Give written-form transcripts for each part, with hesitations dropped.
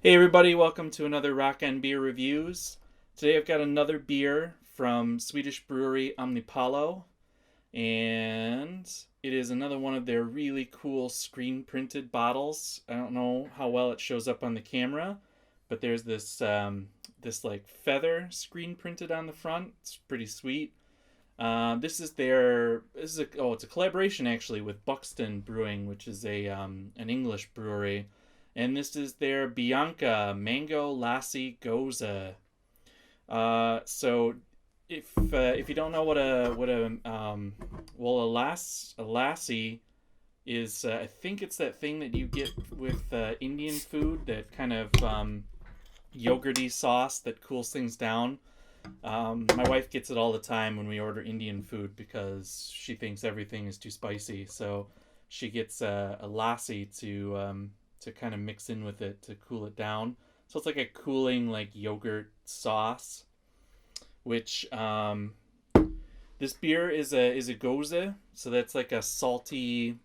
Hey everybody, welcome to another Rock and Beer Reviews. Today I've got another beer from Swedish brewery Omnipollo, and it is another one of their really cool screen printed bottles. I don't know how well it shows up on the camera, but there's this like feather screen printed on the front. It's pretty sweet. It's a collaboration actually with Buxton Brewing, which is a an English brewery, and this is their Bianca Mango Lassi Gose. So if you don't know a lassi is, I think it's that thing that you get with Indian food, that kind of yogurty sauce that cools things down. My wife gets it all the time when we order Indian food because she thinks everything is too spicy. So she gets a lassi to kind of mix in with it to cool it down. So it's like a cooling like yogurt sauce. Which this beer is a Gose, so that's like a salty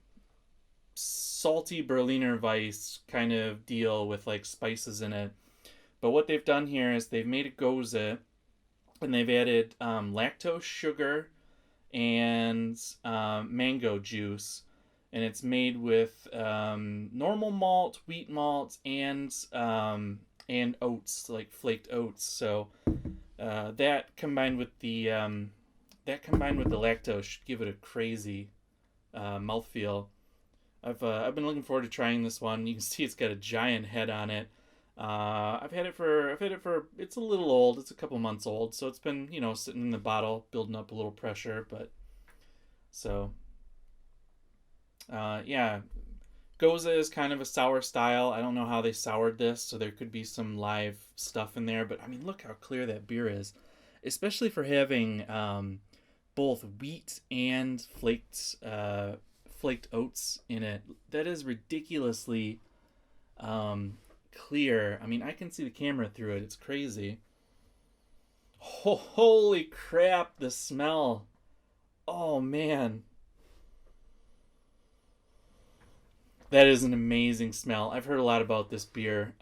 Berliner Weiss kind of deal with like spices in it. But what they've done here is they've made a Gose and they've added lactose sugar and mango juice, and it's made with normal malt, wheat malt, and oats, like flaked oats. So that combined with the lactose should give it a crazy mouthfeel. I've been looking forward to trying this one. You can see it's got a giant head on it. I've had it for it's a little old. It's a couple months old, so it's been sitting in the bottle, building up a little pressure. But so yeah, Goza is kind of a sour style. I don't know how they soured this, so there could be some live stuff in there. But I mean, look how clear that beer is, especially for having both wheat and flaked oats in it. That is ridiculously clear. I mean, I can see the camera through it. It's crazy. Holy crap! The smell. Oh man, that is an amazing smell. I've heard a lot about this beer.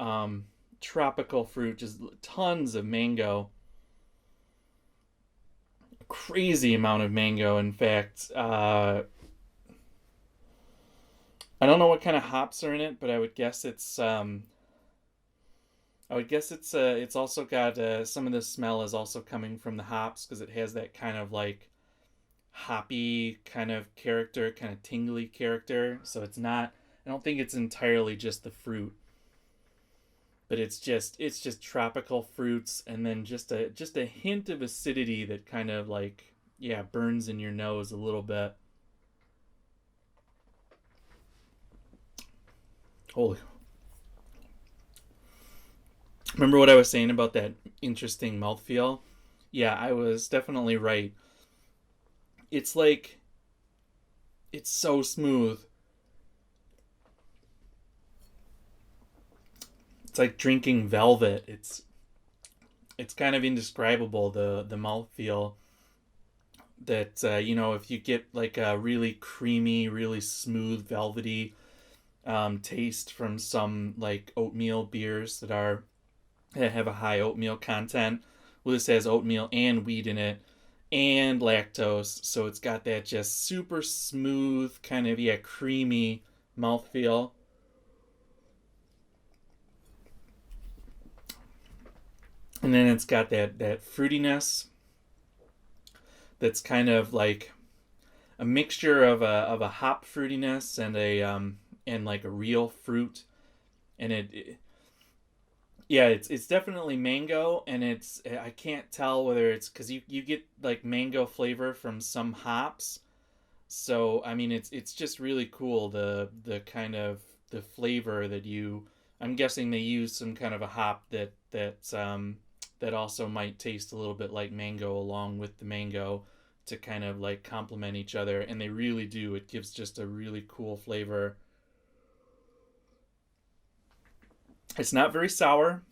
Tropical fruit, just tons of mango. Crazy amount of mango. In fact, I don't know what kind of hops are in it, but I would guess it's also got some of the smell is also coming from the hops because it has that kind of like hoppy kind of character, kind of tingly character. So it's not. I don't think it's entirely just the fruit, but it's just tropical fruits, and then just a hint of acidity that kind of like, yeah, burns in your nose a little bit. Holy! Remember what I was saying about that interesting mouthfeel? Yeah, I was definitely right. It's like it's so smooth. It's like drinking velvet. It's kind of indescribable, the mouthfeel. That if you get like a really creamy, really smooth, velvety taste from some like oatmeal beers that have a high oatmeal content. Well, this has oatmeal and wheat in it and lactose, so it's got that just super smooth kind of, yeah, creamy mouthfeel. And then it's got that fruitiness that's kind of like a mixture of a hop fruitiness and like a real fruit. And yeah, it's definitely mango, and I can't tell whether it's because you get like mango flavor from some hops. So I mean, it's just really cool, the kind of the flavor that you. I'm guessing they use some kind of a hop that also might taste a little bit like mango along with the mango to kind of like complement each other, and they really do. It gives just a really cool flavor. It's not very sour.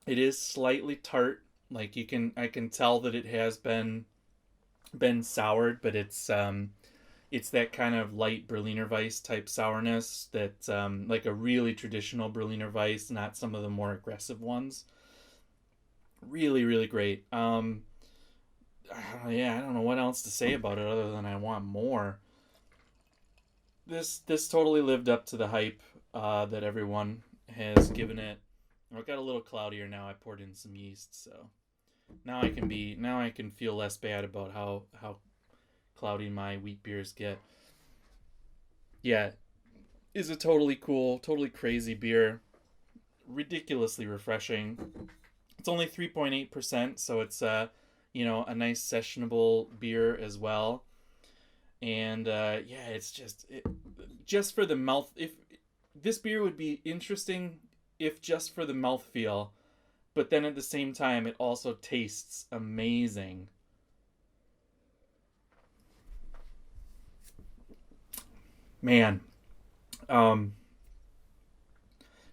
It is slightly tart. Like I can tell that it has been soured, but It's that kind of light Berliner Weiss type sourness that, like a really traditional Berliner Weiss, not some of the more aggressive ones. Really, really great. Yeah, I don't know what else to say about it other than I want more. This totally lived up to the hype that everyone has given it. It got a little cloudier now. I poured in some yeast, so now I can feel less bad about how cloudy my wheat beers get. Yeah, is a totally cool, totally crazy beer. Ridiculously refreshing. It's only 3.8%, so it's a nice sessionable beer as well. And yeah, it's just for the mouth. If this beer would be interesting if just for the mouth feel, but then at the same time, it also tastes amazing. Man, um,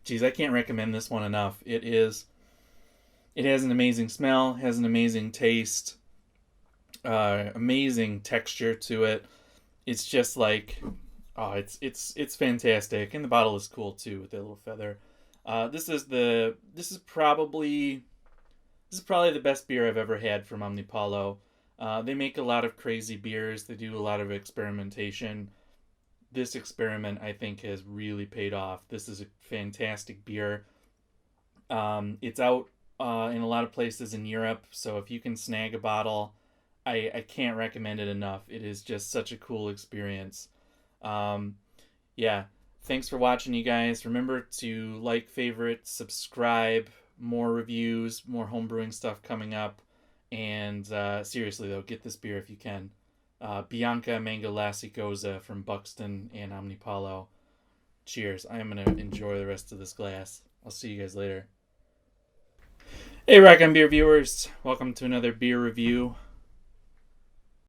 geez, I can't recommend this one enough. It has an amazing smell, has an amazing taste, amazing texture to it. It's just like, oh, it's fantastic, and the bottle is cool too with that little feather. This is probably the best beer I've ever had from Omnipollo. They make a lot of crazy beers. They do a lot of experimentation. This experiment, I think, has really paid off. This is a fantastic beer. It's out in a lot of places in Europe, so if you can snag a bottle, I can't recommend it enough. It is just such a cool experience. Um, yeah, thanks for watching, you guys. Remember to like, favorite, subscribe. More reviews, more homebrewing stuff coming up. And seriously, though, get this beer if you can. Bianca Mango Lassi Gose from Buxton and Omnipollo. Cheers. I am going to enjoy the rest of this glass. I'll see you guys later. Hey, Rock on Beer viewers. Welcome to another beer review.